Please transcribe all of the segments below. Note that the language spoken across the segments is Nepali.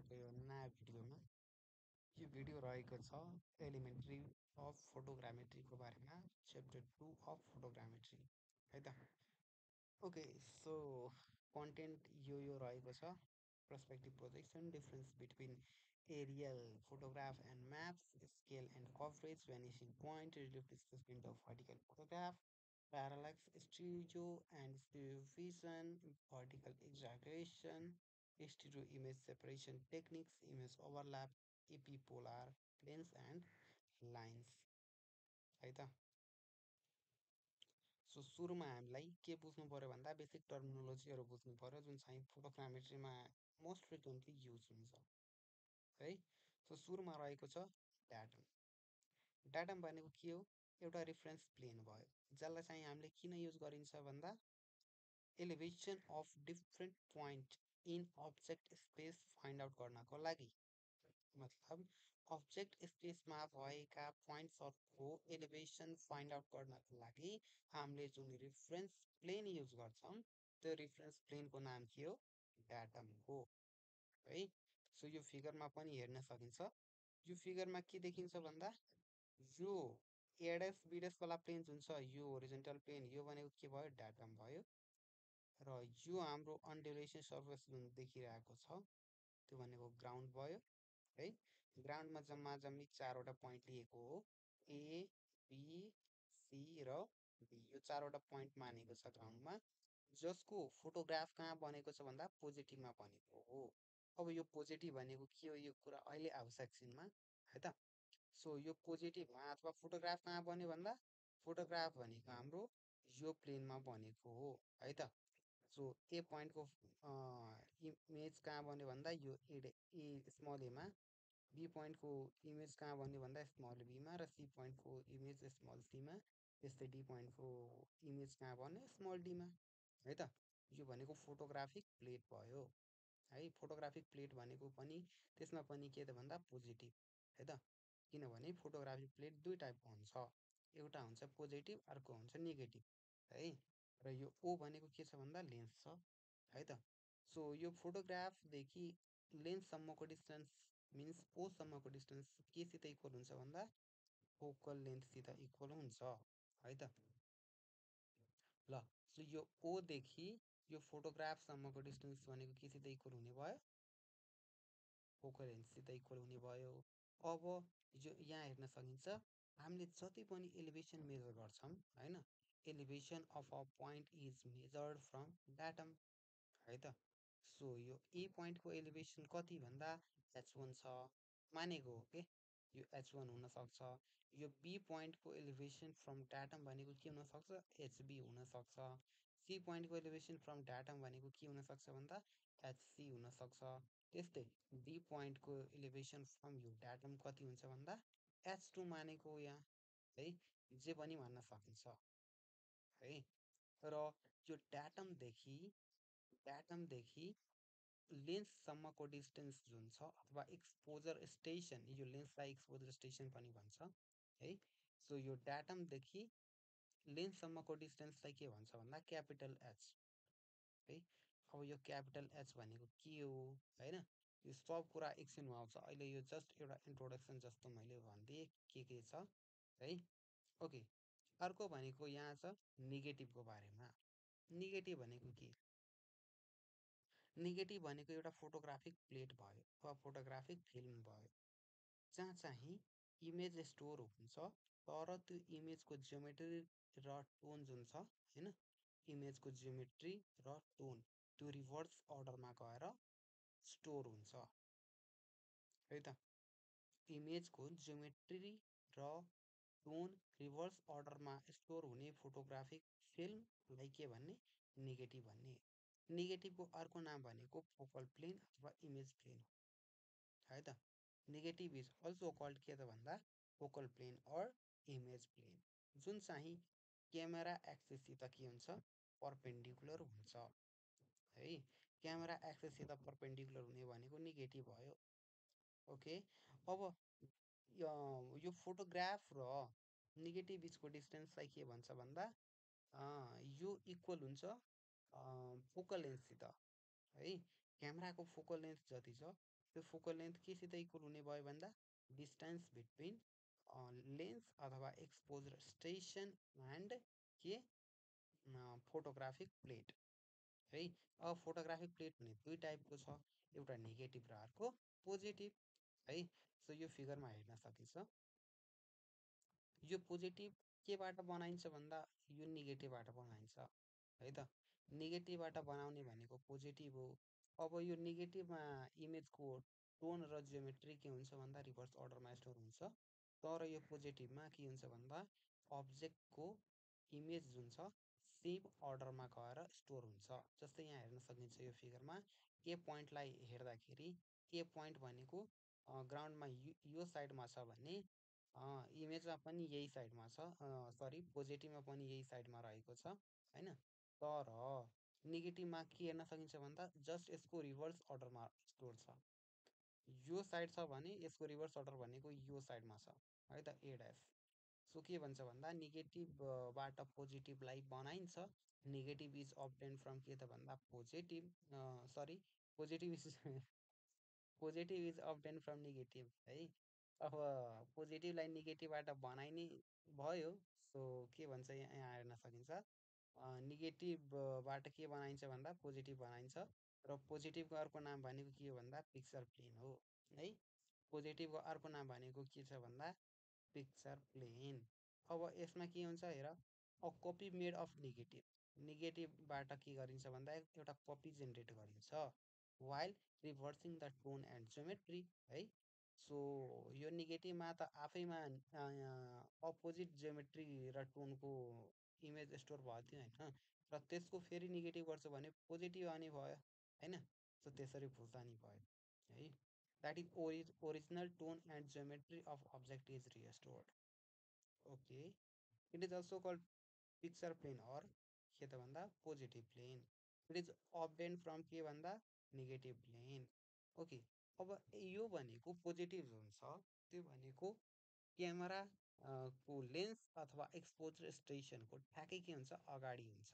आजको यो नयाँ भिडियोमा यो भिडियो रहेको छ एलिमेन्ट्री अफ फोटोग्रामेट्रीको बारेमा च्याप्टर 2 अफ फोटोग्रामेट्री है त। ओके, सो कन्टेन्ट यो रहेको छ perspective projection, difference between aerial photograph and maps, scale and coverage, vanishing point, relief displacement of vertical photograph, parallax, stereo and stereo vision, vertical exaggeration, stereo image separation techniques, image overlap, epipolar planes and lines है त। सो सुरुमा हामीलाई के बुझ्नु पर्यो भन्दा बेसिक टर्मिनोलोजीहरू बुझ्नु पर्यो जुन चाहिँ फोटोग्रामेट्रीमा मोस्ट फ्रिक्वेन्टली युज हुन्छ है। सो सुरुमा रहेको छ डाटम। डाटम भनेको के हो? एउटा रेफरेन्स प्लेन भयो, जसलाई चाहिँ हामीले किन युज गरिन्छ भन्दा elevation of different point in object space find out गर्नको लागि। मतलब अब्जेक्ट स्पेसमा भएका पोइन्ट्सहरूको एलिभेसन फाइन्ड आउट गर्नको लागि हामीले जुन रेफरेन्स प्लेन युज गर्छौँ त्यो रेफरेन्स प्लेनको नाम के हो? डाटम हो है। सो यो फिगरमा पनि हेर्न सकिन्छ। यो फिगरमा के देखिन्छ भन्दा यो एडेस बिडेस वाला प्लेन जुन छ यो होरिजेन्टल प्लेन, यो भनेको के भयो? डाटम भयो। र यो हाम्रो अनड्युरेसन सर्फेस जुन देखिरहेको छ त्यो भनेको ग्राउन्ड भयो है। ग्राउन्डमा जम्मा जम्मी चारवटा पोइन्ट लिएको हो, ए बी सी र डी। यो चारवटा पोइन्ट मानेको छ ग्राउन्डमा, जसको फोटोग्राफ कहाँ बनेको छ भन्दा पोजिटिभमा बनेको हो। अब यो पोजिटिभ भनेको के हो यो कुरा अहिले आवश्यक छिनमा है त। सो यो पोजिटिभमा अथवा फोटोग्राफ कहाँ बन्यो भन्दा फोटोग्राफ भनेको हाम्रो यो प्लेनमा बनेको हो है त। सो ए पोइन्टको इमेज कहाँ बन्यो भन्दा यो ए स्मल एमा, बी पोइन्टको इमेज कहाँ बन्यो भन्दा स्मल बीमा, र सी पोइन्टको इमेज स्मल सीमा, त्यस्तै डी पोइन्टको इमेज कहाँ बन्यो? स्मल डीमा है त। यो भनेको फोटोग्राफिक प्लेट भयो है। फोटोग्राफिक प्लेट भनेको पनि त्यसमा पनि के त भन्दा पोजिटिभ है त। किनभने फोटोग्राफिक प्लेट दुई टाइपको हुन्छ, एउटा हुन्छ पोजिटिभ, अर्को हुन्छ नेगेटिभ है। र यो ओ भनेको के छ भन्दा लेन्स छ है त। सो यो फोटोग्राफदेखि लेन्ससम्मको डिस्टेन्स मिन्स ओसम्मको डिस्टेन्स केसित इक्वल हुन्छ भन्दा फोकल लेन्थसित इक्वल हुन्छ है त। ल, सो यो ओदेखि यो फोटोग्राफसम्मको डिस्टेन्स भनेको केसित इक्वल हुने भयो? फोकल लेन्थसित इक्वल हुने भयो। अब यो यहाँ हेर्न सकिन्छ हामीले जति पनि एलिभेसन मेजर गर्छौँ होइन, elevation of a point is measured from datum है त। सो यो ए पोइन्टको एलिभेसन कति भन्दा h1 छ मानेको हो के, यो h1 हुनसक्छ। यो बी पोइन्टको एलिभेसन फ्रम डाटम भनेको के हुनसक्छ? एचबी हुनसक्छ। सी पोइन्टको एलिभेसन फ्रम डाटम भनेको के हुनसक्छ भन्दा एचसी हुनसक्छ। त्यस्तै डी पोइन्टको एलिभेसन फ्रम यो डाटम कति हुन्छ भन्दा h2 मानेको हो यहाँ है, जे पनि भन्न सकिन्छ है। र यो डाटमदेखि लेन्ससम्मको डिस्टेन्स जुन छ अथवा एक्सपोजर स्टेसन, यो लेन्सलाई एक्सपोजर स्टेसन पनि भन्छ है। सो यो डाटमदेखि लेन्ससम्मको डिस्टेन्सलाई के भन्छ भन्दा क्यापिटल एच है। अब यो क्यापिटल एच भनेको के हो होइन, यो सब कुरा एकछिनमा आउँछ, अहिले यो जस्ट एउटा इन्ट्रोडक्सन जस्तो मैले भनिदिएँ के छ है। ओके, अर्को भनेको यहाँ छ नेगेटिभको बारेमा। नेगेटिभ भनेको के? नेगेटिभ भनेको एउटा फोटोग्राफिक प्लेट भयो वा फोटोग्राफिक फिल्म भयो, जहाँ चाहिँ इमेज स्टोर हुन्छ तर त्यो इमेजको जियोमेट्री र टोन जुन छ होइन, इमेजको जियोमेट्री र टोन त्यो रिभर्स अर्डरमा गएर स्टोर हुन्छ है त। इमेजको जियोमेट्री र टोन रिभर्स अर्डरमा स्टोर हुने फोटोग्राफिक फिल्मलाई के भन्ने? नेगेटिभ भन्ने। नेगेटिभको अर्को नाम भनेको फोकल प्लेन अथवा इमेज प्लेन है त। नेगेटिभ इज अल्सो कल्ड के त भन्दा focal plane or image plane, जुन चाहिँ क्यामेरा एक्सिससित के हुन्छ? परपेन्डिकुलर हुन्छ है। क्यामेरा एक्सिससित परपेन्डिकुलर हुने भनेको नेगेटिभ भयो। ओके, अब यो फोटोग्राफ र नेगेटिभ बिचको डिस्टेन्सलाई के भन्छ भन्दा यो इक्वल हुन्छ फोकल लेन्थसित है। क्यामेराको फोकल लेन्थ जति छ त्यो फोकल लेन्थ केसित इक्वल हुने भयो भन्दा डिस्टेन्स बिट्विन लेन्स अथवा एक्सपोजर स्टेसन एन्ड के फोटोग्राफिक प्लेट है। अब फोटोग्राफिक प्लेट भने दुई टाइपको छ, एउटा नेगेटिभ र अर्को पोजिटिभ है। सो यो फिगरमा हेर्न सकिन्छ। यो पोजिटिभ केबाट बनाइन्छ भन्दा यो नेगेटिभबाट बनाइन्छ है त। नेगेटिभबाट बनाउने भनेको पोजिटिभ हो। अब यो नेगेटिभमा इमेजको टोन र जियोमेट्री के हुन्छ भन्दा रिभर्स अर्डरमा स्टोर हुन्छ, तर यो पोजिटिभमा के हुन्छ भन्दा अब्जेक्टको इमेज जुन छ सेम अर्डरमा गएर स्टोर हुन्छ। जस्तै यहाँ हेर्न सकिन्छ यो फिगरमा ए पोइन्टलाई हेर्दाखेरि ए पोइन्ट भनेको ग्राउन्डमा यो साइडमा छ भने इमेजमा पनि यही साइडमा छ, सरी पोजिटिभमा पनि यही साइडमा रहेको छ होइन। तर नेगेटिभमा के हेर्न सकिन्छ भन्दा जस्ट यसको रिभर्स अर्डरमा स्टोर छ। यो साइड छ भने यसको रिभर्स अर्डर भनेको यो साइडमा छ है त, ए ड्यास। सो के भन्छ भन्दा नेगेटिभबाट पोजिटिभलाई बनाइन्छ। नेगेटिभ इज अब्टेन फ्रम के त भन्दा positive, sorry positive is positive is obtain from negative है। अब पोजिटिभलाई नेगेटिभबाट बनाइने भयो। सो के भन्छ यहाँ हेर्न सकिन्छ नेगेटिभबाट के बनाइन्छ भन्दा पोजिटिभ बनाइन्छ, र पोजिटिभको अर्को नाम भनेको के हो भन्दा पिक्चर प्लेन हो है। पोजिटिभको अर्को नाम भनेको के छ भन्दा पिक्चर प्लेन। अब यसमा के हुन्छ हेर, a copy made of negative. नेगेटिभबाट के गरिन्छ भन्दा एउटा कपी जेनेरेट गरिन्छ while reversing the tone and geometry है। सो यो नेगेटिभमा त आफैमा अपोजिट जियोमेट्री र टोनको इमेज स्टोर भएको थियो होइन, र त्यसको फेरि नेगेटिभ गर्छ भने पोजिटिभ आउने भयो होइन। सो त्यसरी बुझ्दा नि भयो है। That is original tone and geometry of object is restored. Okay, it is also called picture plane or के त भन्दा positive plane. It is obtain from के भन्दा नेगेटिभ प्लेन। ओके, अब यो भनेको पोजिटिभ जुन छ त्यो भनेको क्यामेरा को लेन्स अथवा एक्सपोजर स्टेसनको ठ्याक्कै के हुन्छ अगाडि हुन्छ,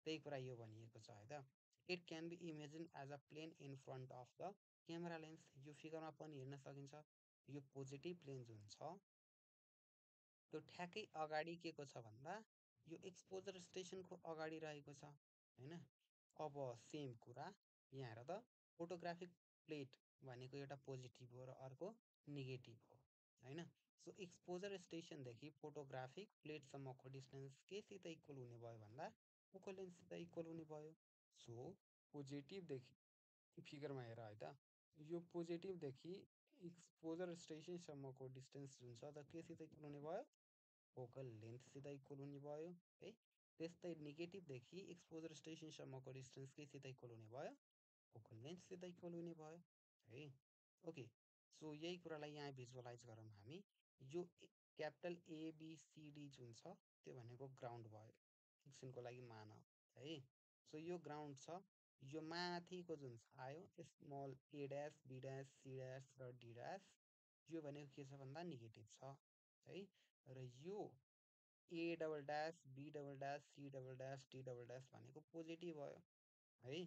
त्यही कुरा यो भनिएको छ है त। It can be imagine as a plane in front of the camera lens. यो फिगरमा पनि हेर्न सकिन्छ यो पोजिटिभ प्लेन जुन छ त्यो ठ्याक्कै अगाडि के को छ भन्दा यो एक्सपोजर स्टेसनको अगाडि रहेको छ होइन। अब सेम कुरा यहाँ हेर त, फोटोग्राफिक प्लेट भनेको एउटा पोजिटिभ हो र अर्को नेगेटिभ हो होइन। सो एक्सपोजर स्टेसनदेखि फोटोग्राफिक प्लेटसम्मको डिस्टेन्स केसित इक्वल हुने भयो भन्दा फोकल लेन्थसित इक्वल हुने भयो। सो पोजिटिभदेखि फिगरमा हेर है त, यो पोजिटिभदेखि एक्सपोजर स्टेसनसम्मको डिस्टेन्स जुन छ त केसित इक्वल हुने भयो फोकल लेन्थसित इक्वल हुने भयो है। त्यस्तै नेगेटिभदेखि एक्सपोजर स्टेसनसम्मको डिस्टेन्स केसित इक्वल हुने भयो फोकल लेन्थसित इक्वल हुने भयो है। ओके, सो यही कुरालाई यहाँ भिजुअलाइज गरौँ हामी। यो क्यापिटल एबिसिडी जुन छ त्यो भनेको ग्राउन्ड भयो, एकछिनको लागि मान है। सो यो ग्राउन्ड छ, यो माथिको जुन आयो small A dash B dash C dash र डी ड्यास यो भनेको के छ भन्दा नेगेटिभ छ है। र यो A double dash B double dash C double dash D double dash भनेको पोजिटिभ भयो है।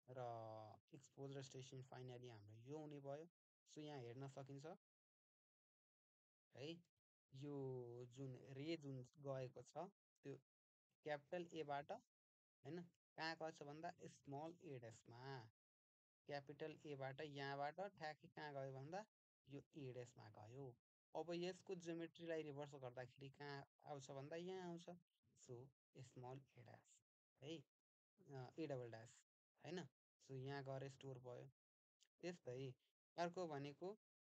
र एक्सपोजर स्टेसन फाइनली हाम्रो यो हुने भयो। सो यहाँ हेर्न सकिन्छ है, यो जुन रे जुन गएको छ त्यो क्यापिटल एबाट होइन कहाँ गएछ भन्दा स्मल ए ड्यासमा, क्यापिटल एबाट यहाँबाट ठ्याक्कै कहाँ गयो भन्दा यो ए ड्यासमा गयो। अब यसको जियोमेट्रीलाई रिभर्स गर्दाखेरि कहाँ आउँछ भन्दा यहाँ आउँछ। सो स्मल ए ड्यास है, ए डबल ड्यास होइन। सो यहाँ गएर स्टोर भयो। त्यस्तै अर्को भनेको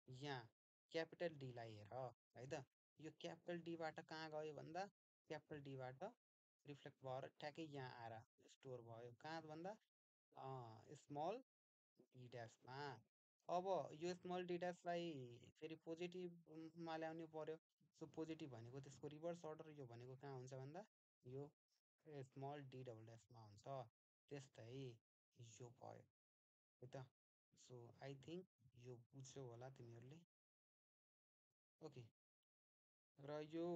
यहाँ क्यापिटल डीलाई हेर है त, यो क्यापिटल डीबाट कहाँ गयो भन्दा क्यापिटल डीबाट रिफ्लेक्ट भएर ठ्याक्कै यहाँ आएर स्टोर भयो कहाँ भन्दा स्मल डी ड्यासमा। अब यो स्मल डी ड्यासलाई फेरि पोजिटिभमा ल्याउनु पर्यो। सो पोजिटिभ भनेको त्यसको रिभर्स अर्डर, यो भनेको कहाँ हुन्छ भन्दा यो स्मल डी डबल ड्यासमा हुन्छ। त्यस्तै यो भयो है त। सो आई थिङ्क यो बुझ्यौ होला तिमीहरूले। ओके, र यो